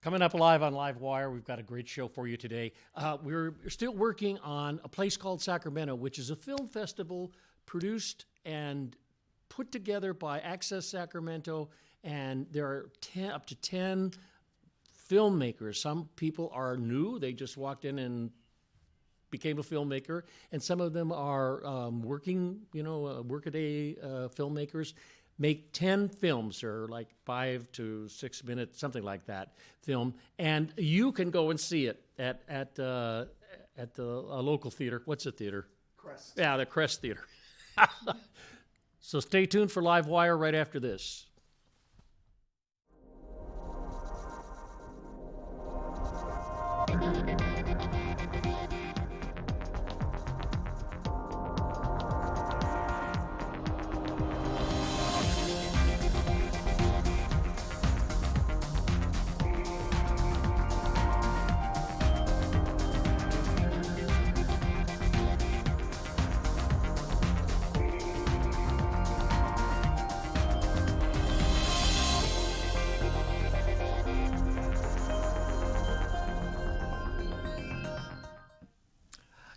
Coming up live on LiveWire, we've got a great show for you today. We're still working on a place called Sacramento, which is a film festival produced and put together by Access Sacramento, and there are up to 10 filmmakers. Some people are new. They just walked in and became a filmmaker, and some of them are working, workaday filmmakers. Make 10 films, or like 5 to 6 minutes, something like that, film, and you can go and see it at the local theater. What's the theater? Crest. Yeah, the Crest Theater. So stay tuned for LiveWire right after this.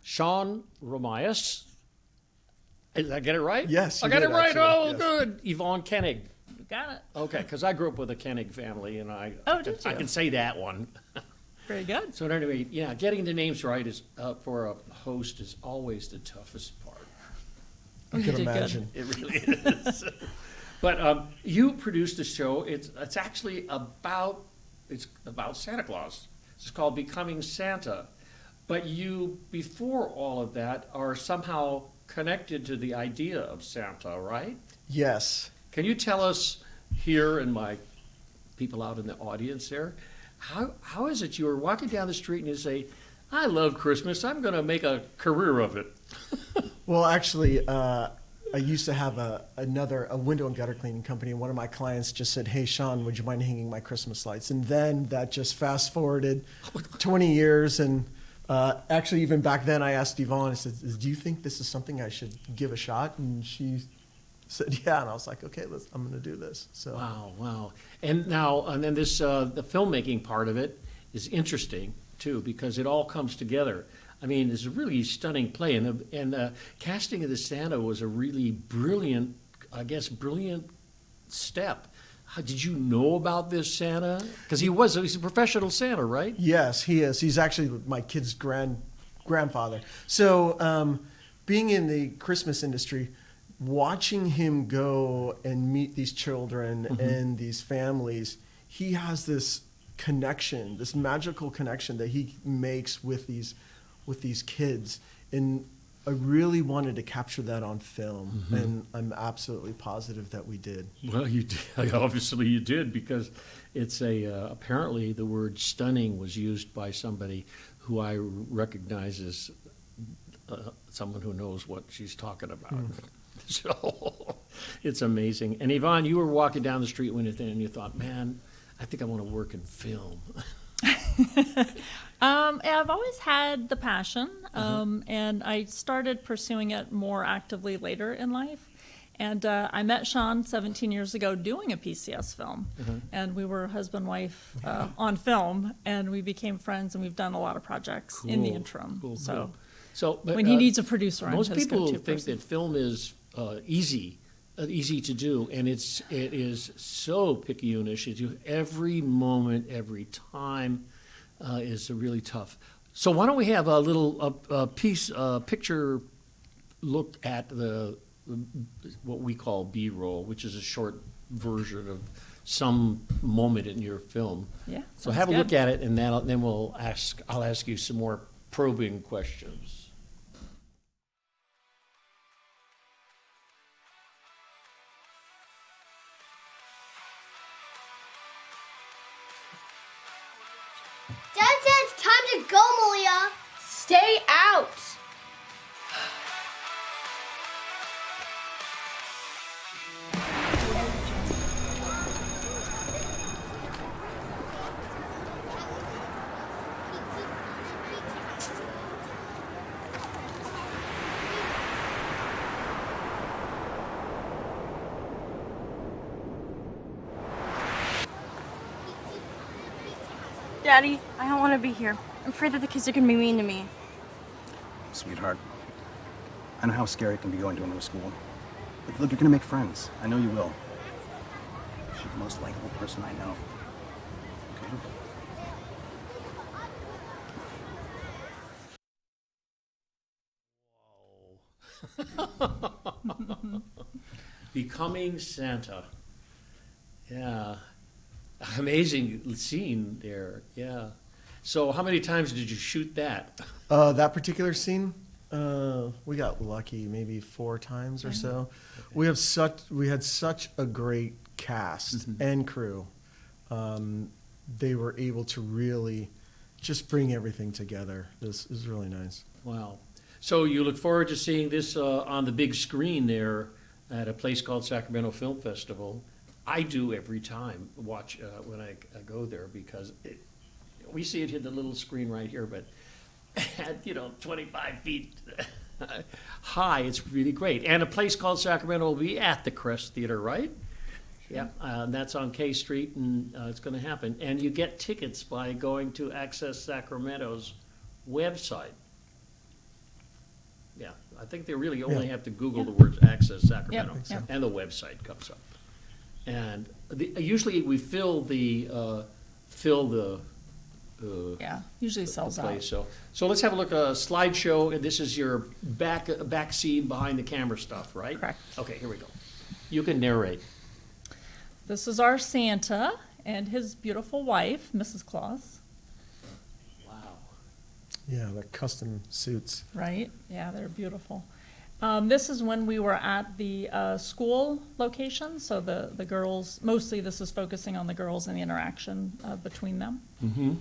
Sean Romias. Did I get it right? Yes, I got it right. Actually. Oh, Yes. good. Yvonne Koenig. You got it. Okay, because I grew up with a Koenig family, and I did you? I can say that one. Very good. So anyway, yeah, getting the names right is for a host is always the toughest part. I You can did good. imagine. It really is. But you produced a show. It's actually about Santa Claus. It's called Becoming Santa. But you, before all of that, are somehow connected to the idea of Santa, right? Yes. Can you tell us here and my people out in the audience there, how is it you were walking down the street and you say, I love Christmas, I'm going to make a career of it? Well, actually, I used to have a window and gutter cleaning company, and one of my clients just said, hey, Sean, would you mind hanging my Christmas lights? And then that just fast forwarded 20 years. And actually, even back then, I asked Yvonne, I said, do you think this is something I should give a shot? And she said, yeah. And I was like, okay, I'm going to do this. So. Wow. And then this, the filmmaking part of it is interesting, too, because it all comes together. I mean, it's a really stunning play, and the casting of the Santa was a really brilliant step. Did you know about this Santa? Because he's a professional Santa, right? Yes, he is. He's actually my kid's grandfather. So being in the Christmas industry, watching him go and meet these children and these families, he has this connection, this magical connection that he makes with these kids. And I really wanted to capture that on film, and I'm absolutely positive that we did. Well, you did. Obviously you did, because it's apparently the word stunning was used by somebody who I recognize as someone who knows what she's talking about. So it's amazing. And Yvonne, you were walking down the street one day and you thought, man, I think I want to work in film. I've always had the passion, and I started pursuing it more actively later in life. And I met Sean 17 years ago doing a PCS film, and we were husband-wife on film, and we became friends, and we've done a lot of projects in the interim. Cool. So but, when he needs a producer on most his people go-to think person. that film is easy to do, and it is so picky-unish. Every moment, every time is really tough. So why don't we have a little picture look at what we call B-roll, which is a short version of some moment in your film. Yeah. So have a sounds look good. at it, and then I'll ask you some more probing questions. Dad said it's time to go, Malia. Stay out! Daddy, I don't want to be here. I'm afraid that the kids are going to be mean to me. Sweetheart, I know how scary it can be going to a new school. But look, you're gonna make friends. I know you will. She's the most likable person I know. Okay? Becoming Santa. Yeah. Amazing scene there. Yeah. So how many times did you shoot that? That particular scene, we got lucky maybe 4 times or so. Okay. We had such a great cast and crew. They were able to really just bring everything together. It was really nice. Wow. So you look forward to seeing this on the big screen there at a place called Sacramento Film Festival. I do every time watch when I go there because we see it in the little screen right here, but at 25 feet high, it's really great. And a place called Sacramento will be at the Crest Theater, right? Yeah, that's on K Street, and it's going to happen. And you get tickets by going to Access Sacramento's website. Yeah, I think they really only have to Google the words Access Sacramento, and the website comes up. And usually we fill the usually sells out. place. So let's have a look at a slideshow. And this is your back scene behind the camera stuff, right? Correct. Okay, here we go. You can narrate. This is our Santa and his beautiful wife, Mrs. Claus. Wow. Yeah, the custom suits. Right? Yeah, they're beautiful. This is when we were at the school location, so the girls, mostly this is focusing on the girls and the interaction between them. Mm-hmm.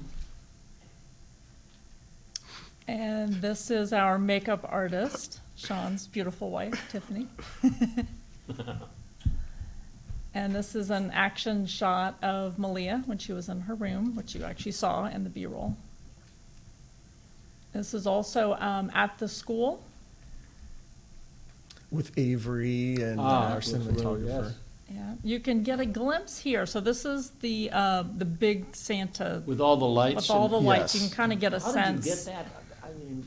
And this is our makeup artist, Sean's beautiful wife, Tiffany. And this is an action shot of Malia when she was in her room, which you actually saw in the B-roll. This is also at the school. With Avery and our cinematographer. Yes. Yeah, you can get a glimpse here. So this is the big Santa With all the lights. with all the lights. Yes. You can kind of get a How sense. did you get that? I mean,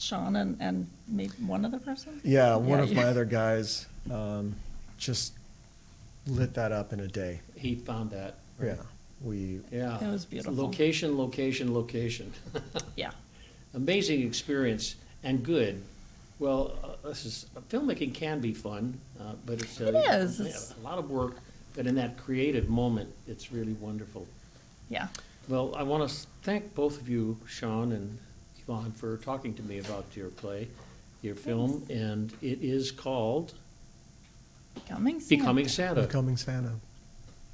Sean and maybe one other person. Yeah, one of you- my other guys just lit that up in a day. he found that. Yeah, we Yeah. It was beautiful. Location, location, location. Yeah. Amazing experience and good. Well, filmmaking can be fun, but it's, It is. It's- a lot of work. But in that creative moment, it's really wonderful. Yeah. Well, I want to thank both of you, Sean and Yvonne, for talking to me about your play, your film, and it is called Becoming Santa. Becoming Santa. Becoming Santa.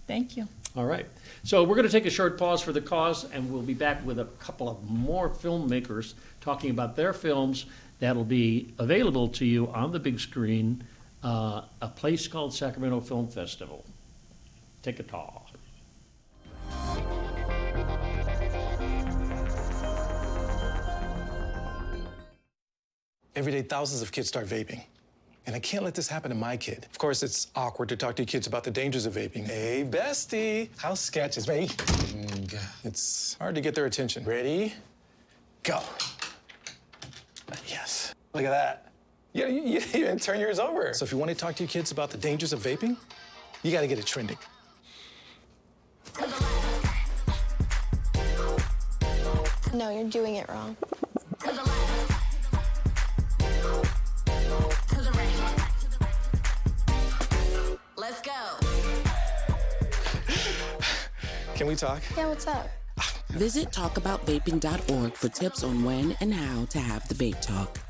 Thank you. All right. So we're going to take a short pause for the cause, and we'll be back with a couple of more filmmakers talking about their films that'll be available to you on the big screen, a place called Sacramento Film Festival. Take a taw. Every day, thousands of kids start vaping. And I can't let this happen to my kid. Of course, it's awkward to talk to your kids about the dangers of vaping. Hey, bestie, how sketch is vaping? It's hard to get their attention. Ready? Go. Yes. Look at that. You even turn yours over. So if you want to talk to your kids about the dangers of vaping, you got to get it trending. No, you're doing it wrong. Let's go. Can we talk? Yeah, what's up? Visit talkaboutvaping.org for tips on when and how to have the vape talk.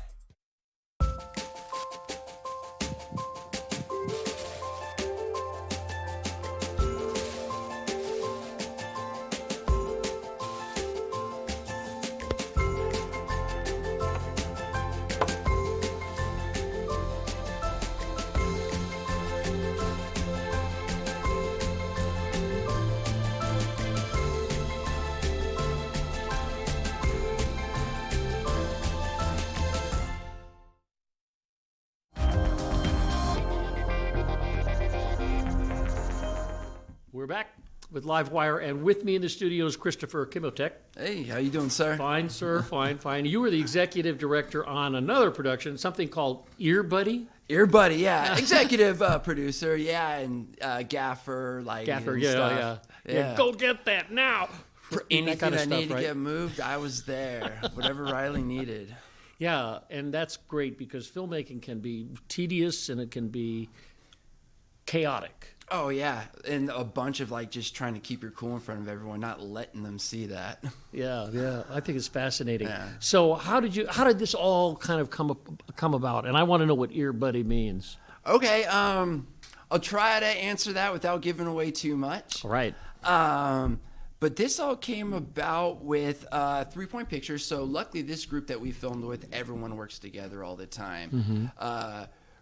We're back with LiveWire, and with me in the studio is Christopher Kimotek. Hey, how you doing, sir? Fine, sir, fine, fine. You were the executive director on another production, something called Ear Buddy. Ear Buddy, yeah. Executive producer, yeah, and gaffer, like Gaffer, and yeah, stuff. yeah. Go get that now. For anything that kind of I stuff, need right? to get moved, I was there. Whatever Riley needed. Yeah, and that's great because filmmaking can be tedious and it can be chaotic. Oh yeah, and a bunch of like just trying to keep your cool in front of everyone, not letting them see that. Yeah, I think it's fascinating. Yeah. So how did this all kind of come about? And I want to know what Ear Buddy means. Okay, I'll try to answer that without giving away too much. All right. But this all came about with 3 Point Pictures. So luckily, this group that we filmed with, everyone works together all the time.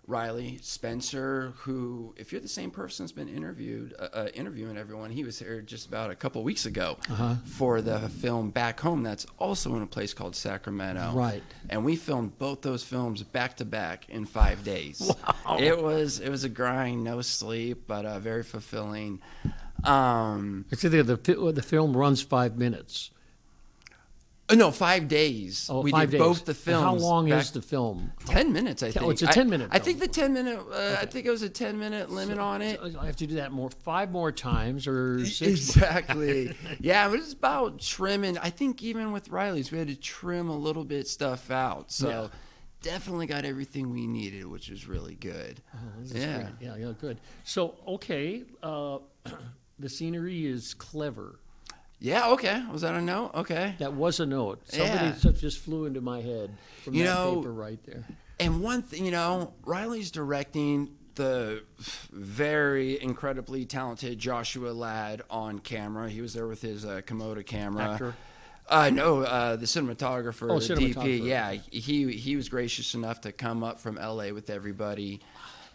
Riley, Spencer, who, if you're the same person that's been interviewing everyone, he was here just about a couple weeks ago for the film Back Home. That's also in a place called Sacramento. Right. And we filmed both those films back to back in 5 days. Wow. It was a grind, no sleep, but very fulfilling. It's either the film runs 5 minutes. No, 5 days. Oh, we 5 did days. both the films. How long is the film? 10 minutes, I think. Oh, it's a 10-minute I film. think the 10-minute. I think it was a 10-minute limit on it. So I have to do that 5 more times or 6 Exactly. Yeah, but it's about trimming. I think even with Riley's, we had to trim a little bit stuff out. So definitely got everything we needed, which was really good. This is great. Yeah, good. So, okay, the scenery is clever. Yeah, okay. Was that a note? Okay. That was a note. Somebody just flew into my head from that paper right there. And one thing, Riley's directing the very incredibly talented Joshua Ladd on camera. He was there with his Komodo camera. Actor? No, the cinematographer, the cinematographer. DP. Yeah, he was gracious enough to come up from LA with everybody.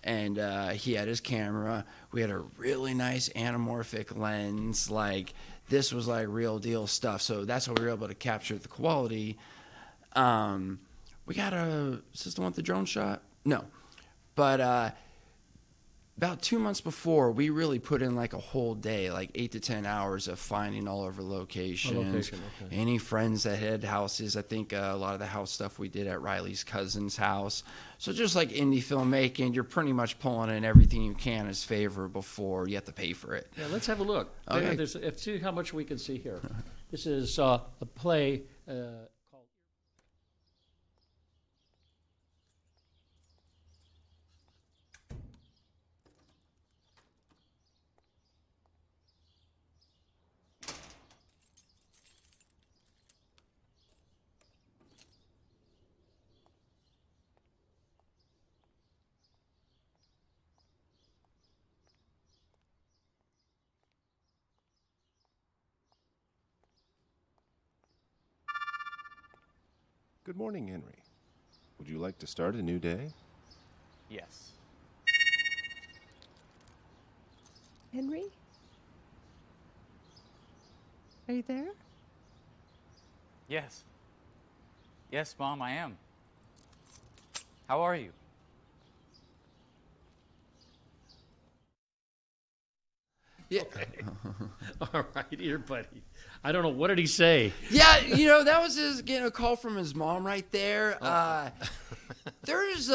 And he had his camera. We had a really nice anamorphic lens. Like, this was like real deal stuff. So that's how we were able to capture the quality. We got is this the one with the drone shot? No. But about 2 months before, we really put in like a whole day, like 8 to 10 hours of finding all of our locations. Okay. Any friends that had houses. I think a lot of the house stuff we did at Riley's cousin's house. So just like indie filmmaking, you're pretty much pulling in everything you can as favor before you have to pay for it. Yeah, let's have a look. Okay. Let's see how much we can see here. This is a play called... Good morning, Henry. Would you like to start a new day? Yes. Henry? Are you there? Yes. Yes, Mom, I am. How are you? Yeah. Okay. All right, Ear Buddy. I don't know. What did he say? Yeah, that was getting a call from his mom right there. There's,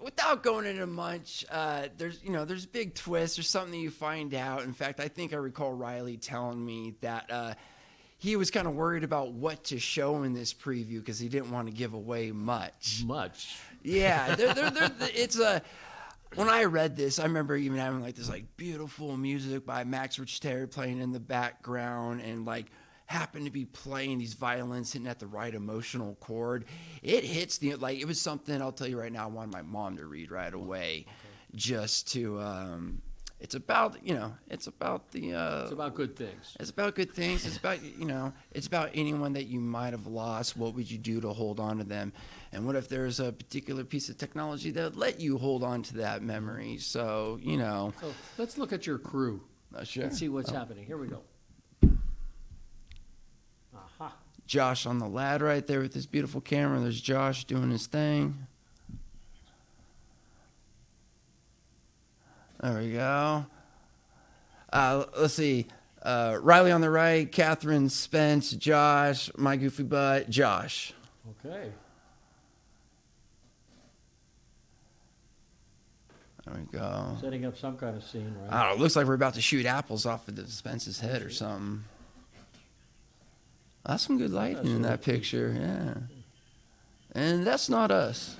without going into much, there's big twists. There's something that you find out. In fact, I think I recall Riley telling me that he was kind of worried about what to show in this preview because he didn't want to give away much. Yeah, it's a... When I read this, I remember even having like this like beautiful music by Max Richter playing in the background and like happened to be playing these violins hitting at the right emotional chord. It hits it was something, I'll tell you right now, I wanted my mom to read right away just to, it's about good things. It's about good things. It's about, it's about anyone that you might have lost. What would you do to hold on to them? And what if there's a particular piece of technology that let you hold on to that memory? So, So let's look at your crew. Sure. And see what's happening. Here we go. Aha. Josh on the lad right there with his beautiful camera. There's Josh doing his thing. There we go. Let's see. Riley on the right, Catherine, Spence, Josh, my goofy butt, Josh. Okay. There we go. Setting up some kind of scene, right? I don't know. It looks like we're about to shoot apples off of Spence's head or something. That's some good lighting in that picture, yeah. And that's not us.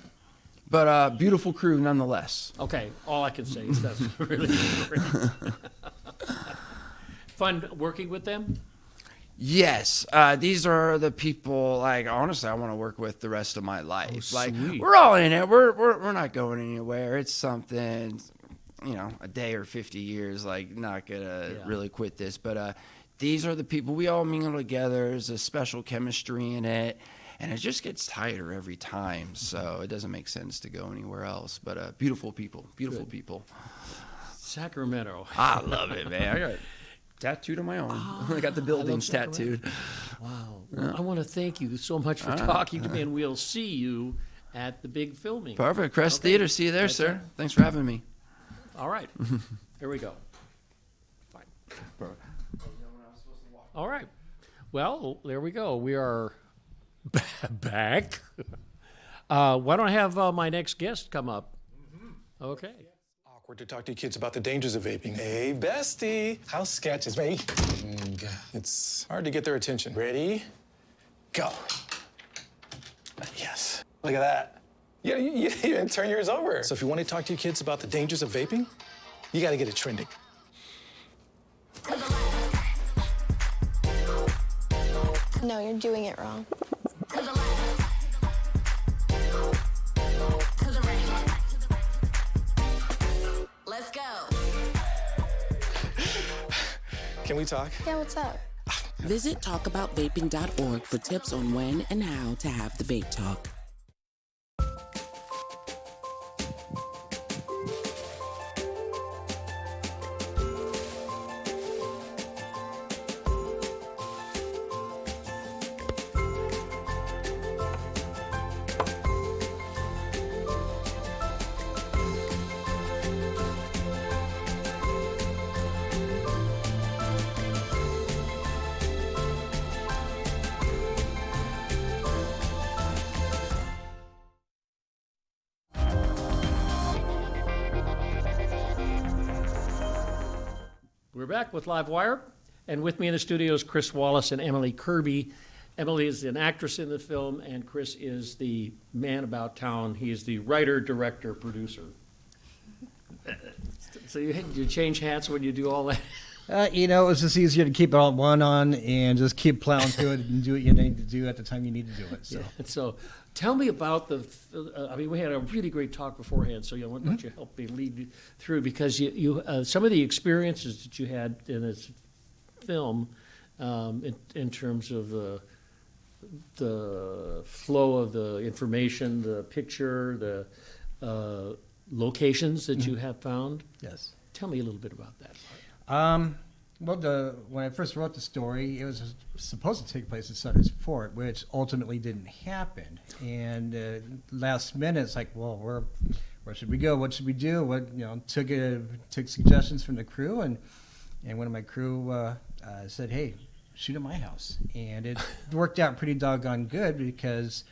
But beautiful crew nonetheless. Okay, all I can say is that's really great. Fun working with them? Yes, these are the people. Like honestly, I want to work with the rest of my life. Like sweet. we're all in it. We're not going anywhere. It's something, you know, a day or 50 years. Like not gonna really quit this. But these are the people. We all mingle together. There's a special chemistry in it, and it just gets tighter every time. So it doesn't make sense to go anywhere else. But beautiful people, beautiful people. Sacramento. I love it, man. I got tattooed on my own. I got the buildings tattooed. Wow. Well, I want to thank you so much for talking to me, and we'll see you at the big filming. Perfect. Crest Theater. See you there, sir. Thanks for having me. All right. Here we go. Fine. All right. Well, there we go. We are back. Why don't I have my next guest come up? Okay. Awkward to talk to kids about the dangers of vaping. Hey, bestie. How's sketches, mate? It's hard to get their attention. Ready? Go. Yes. Look at that. You even turn yours over. So if you want to talk to your kids about the dangers of vaping, you got to get it trending. No, you're doing it wrong. Let's go. Can we talk? Yeah, what's up? Visit talkaboutvaping.org for tips on when and how to have the vape talk. We're back with LiveWire, and with me in the studio is Chris Wallace and Emily Kirby. Emily is an actress in the film, and Chris is the man about town. He is the writer, director, producer. So you change hats when you do all that? You know, it's just easier to keep all one on and just keep plowing through it and do what you need to do at the time you need to do it. So, yeah, so tell me about I mean, we had a really great talk beforehand, so why don't you help me lead you through, because you some of the experiences that you had in this film, in terms of the flow of the information, the picture, the locations that you have found. yes. Tell me a little bit about that. Well, when I first wrote the story, it was supposed to take place at Sutter's Fort, which ultimately didn't happen. And last minute, it's like, well, where should we go? What should we do? Took suggestions from the crew, and one of my crew said, hey, shoot at my house. And it worked out pretty doggone good, because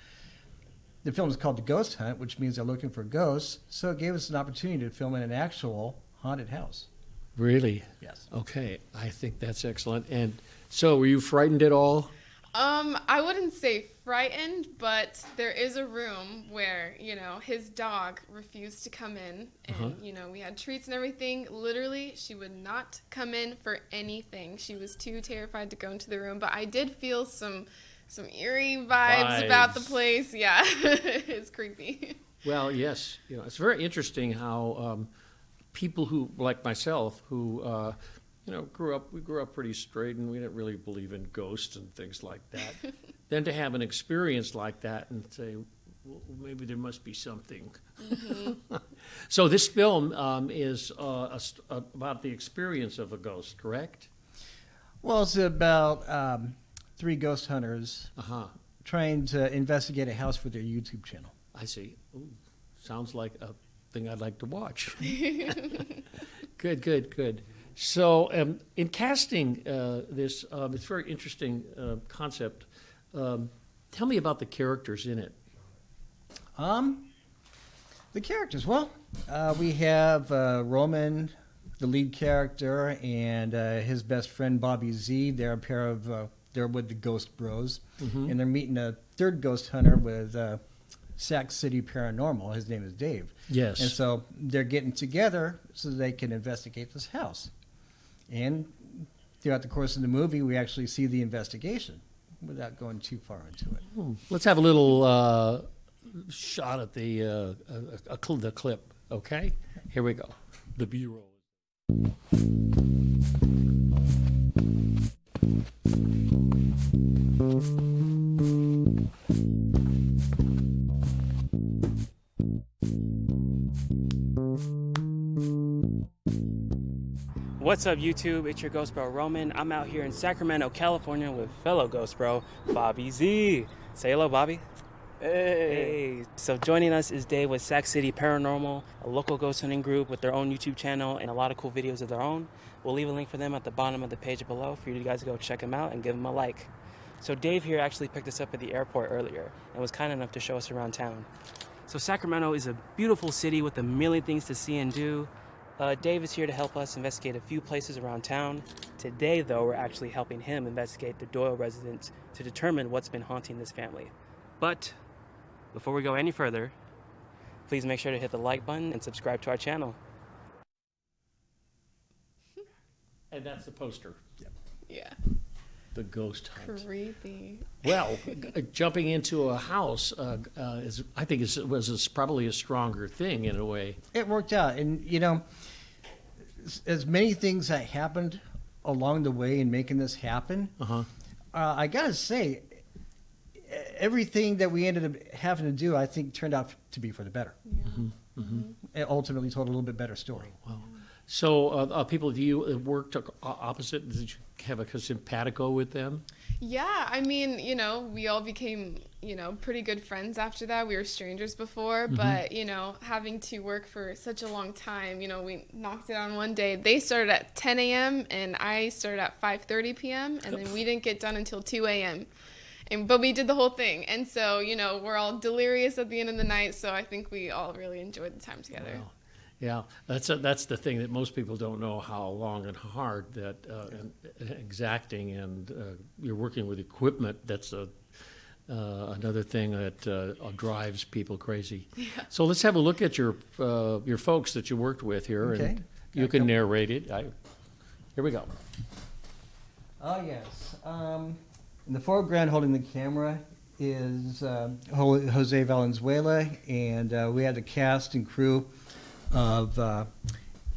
the film is called The Ghost Hunt, which means they're looking for ghosts. So it gave us an opportunity to film in an actual haunted house. Really? Yes. Okay, I think that's excellent. And so, were you frightened at all? I wouldn't say frightened, but there is a room where, his dog refused to come in, and, we had treats and everything. Literally, she would not come in for anything. She was too terrified to go into the room, but I did feel some eerie vibes about the place. Yeah, it's creepy. Well, yes. It's very interesting how people who, like myself, who grew up pretty straight, and we didn't really believe in ghosts and things like that. Then to have an experience like that and say, well, maybe there must be something. Mm-hmm. So this film is about the experience of a ghost, correct? Well, it's about 3 ghost hunters trying to investigate a house for their YouTube channel. I see. Ooh, sounds like a thing I'd like to watch. Good. So, in casting this, it's a very interesting concept. Tell me about the characters in it. The characters. Well, we have Roman, the lead character, and his best friend Bobby Z. They're a pair of they're with the Ghost Bros, and they're meeting a third ghost hunter with Sac City Paranormal. His name is Dave. Yes. And so they're getting together so they can investigate this house. And throughout the course of the movie, we actually see the investigation without going too far into it. Let's have a little shot at the clip, okay? Here we go. The B-roll. What's up, YouTube? It's your Ghost Bro Roman. I'm out here in Sacramento, California with fellow Ghost Bro, Bobby Z. Say hello, Bobby. Hey. So joining us is Dave with Sac City Paranormal, a local ghost hunting group with their own YouTube channel and a lot of cool videos of their own. We'll leave a link for them at the bottom of the page below for you guys to go check them out and give them a like. So Dave here actually picked us up at the airport earlier and was kind enough to show us around town. So Sacramento is a beautiful city with a million things to see and do. Dave is here to help us investigate a few places around town. Today, though, we're actually helping him investigate the Doyle residence to determine what's been haunting this family. But before we go any further, please make sure to hit the like button and subscribe to our channel. And that's the poster. Yeah. The ghost hunt. Creepy. Well, jumping into a house, I think was probably a stronger thing in a way. It worked out. And, you know, as many things that happened along the way in making this happen, I got to say, everything that we ended up having to do, I think, turned out to be for the better. Yeah. It ultimately told a little bit better story. Wow. So, people, do you work opposite? Did you have a simpatico with them? Yeah, I mean, you know, we all became, you know, pretty good friends after that. We were strangers before, but, you know, having to work for such a long time, you know, we knocked it on one day. They started at 10 a.m. and I started at 5:30 p.m. and then we didn't get done until 2 a.m. But we did the whole thing. And so, you know, we're all delirious at the end of the night. So I think we all really enjoyed the time together. Wow. Yeah, that's the thing that most people don't know, how long and hard that and exacting, and you're working with equipment. That's another thing that drives people crazy. Yeah. So let's have a look at your folks that you worked with here, and you can narrate it. Here we go. Oh yes. In the foreground, holding the camera, is Jose Valenzuela, and we had the cast and crew of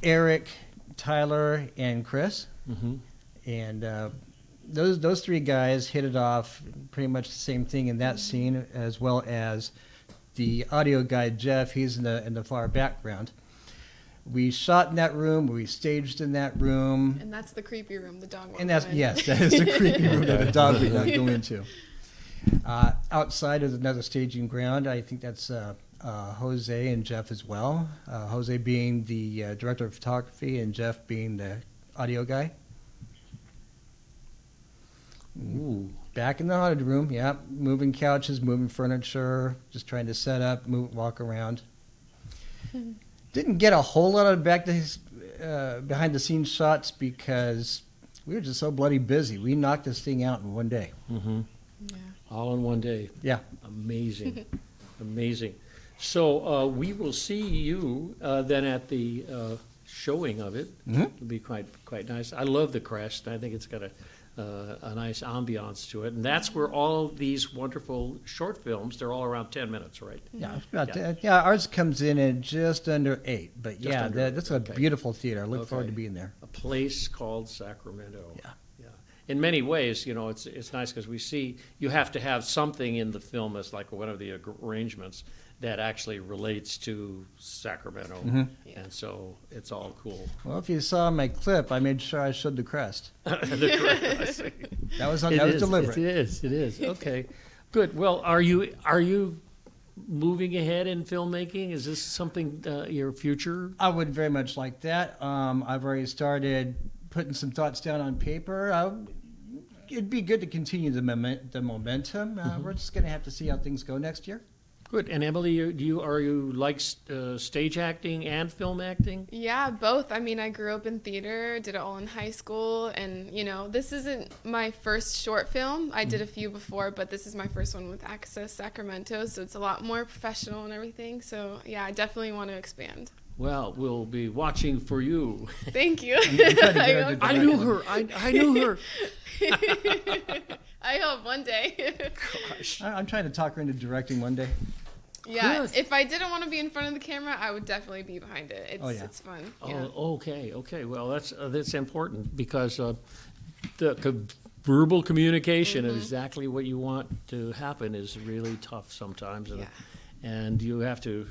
Eric, Tyler, and Chris. And those three guys hit it off, pretty much the same thing in that scene, as well as the audio guy Jeff. He's in the far background. We shot in that room. We staged in that room. And that's the creepy room the dog won't And that's go in. yes, that is the creepy room that the dog would not go into. Outside is another staging ground. I think that's Jose and Jeff as well. Jose being the director of photography and Jeff being the audio guy. Ooh. Back in the haunted room, yeah, moving couches, moving furniture, just trying to set up, walk around. Didn't get a whole lot of behind the scenes shots because we were just so bloody busy. We knocked this thing out in one day. Yeah. All in one day. Yeah. Amazing. Amazing. So we will see you then at the showing of it. It'll be quite nice. I love the crest. I think it's got a nice ambiance to it. And that's where all these wonderful short films, they're all around 10 minutes, right? Yeah, about ours comes in at just under 8. But Just under eight, that's a beautiful theater. I look forward to being there. A place called Sacramento. Yeah. In many ways, you know, it's nice because we see you have to have something in the film as like one of the arrangements that actually relates to Sacramento, and so it's all cool. Well, if you saw my clip, I made sure I showed the crest. The crest, I see. That was deliberate. It is. Okay, good. Well, are you moving ahead in filmmaking? Is this something your future? I would very much like that. I've already started putting some thoughts down on paper. It'd be good to continue the momentum. We're just going to have to see how things go next year. Good. And Emily, are you like stage acting and film acting? Yeah, both. I mean, I grew up in theater, did it all in high school, and this isn't my first short film. I did a few before, but this is my first one with Access Sacramento, so it's a lot more professional and everything. So yeah, I definitely want to expand. Well, we'll be watching for you. Thank you. I knew her. I knew her. I hope one day. Gosh. I'm trying to talk her into directing one day. Yeah, Good. if I didn't want to be in front of the camera, I would definitely be behind it. It's fun. Yeah. Oh, okay. Well, that's important because the verbal communication of exactly what you want to happen is really tough sometimes, and you have to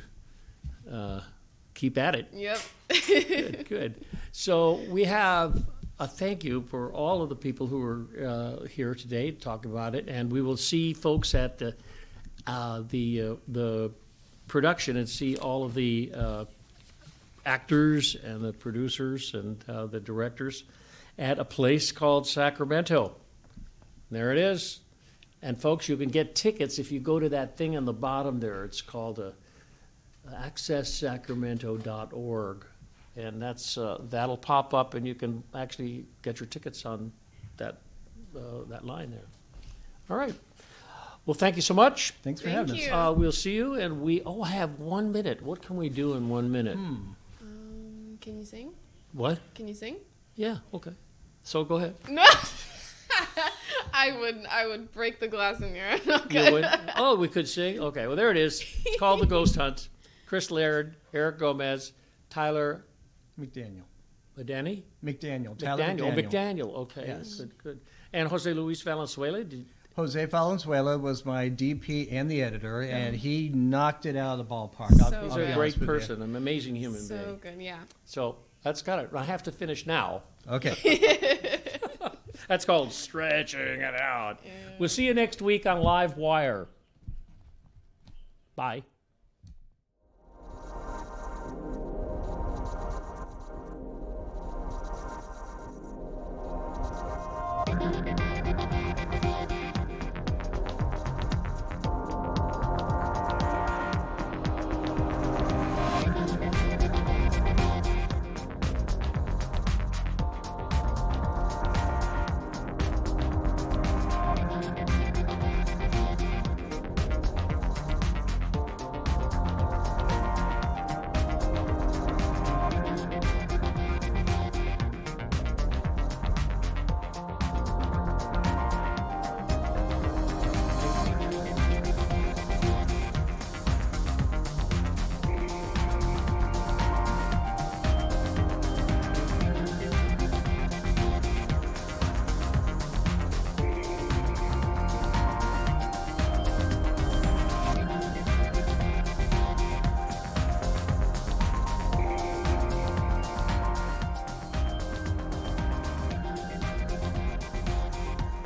keep at it. Yep. Good. So we have a thank you for all of the people who are here today to talk about it, and we will see folks at the production and see all of the actors and the producers and the directors at a place called Sacramento. There it is. And folks, you can get tickets if you go to that thing on the bottom there. It's called accesssacramento.org. And that'll pop up, and you can actually get your tickets on that line there. All right. Well, thank you so much. Thanks for having us. We'll see you, and we all have 1 minute. What can we do in 1 minute? Can you sing? What? Can you sing? Yeah. Okay. So go ahead. No. I would break the glass in here. Okay. You would? Oh, we could sing. Okay. Well, there it is. It's called The Ghost Hunt. Chris Laird, Eric Gomez, Tyler McDaniel. Danny? McDaniel. Tyler McDaniel. McDaniel. Okay. Yes. Good. And Jose Luis Valenzuela. Jose Valenzuela was my DP and the editor, and he knocked it out of the ballpark. He's a great person, an amazing human being. So good, yeah. So that's got it. I have to finish now. Okay. That's called stretching it out. We'll see you next week on LiveWire. Bye.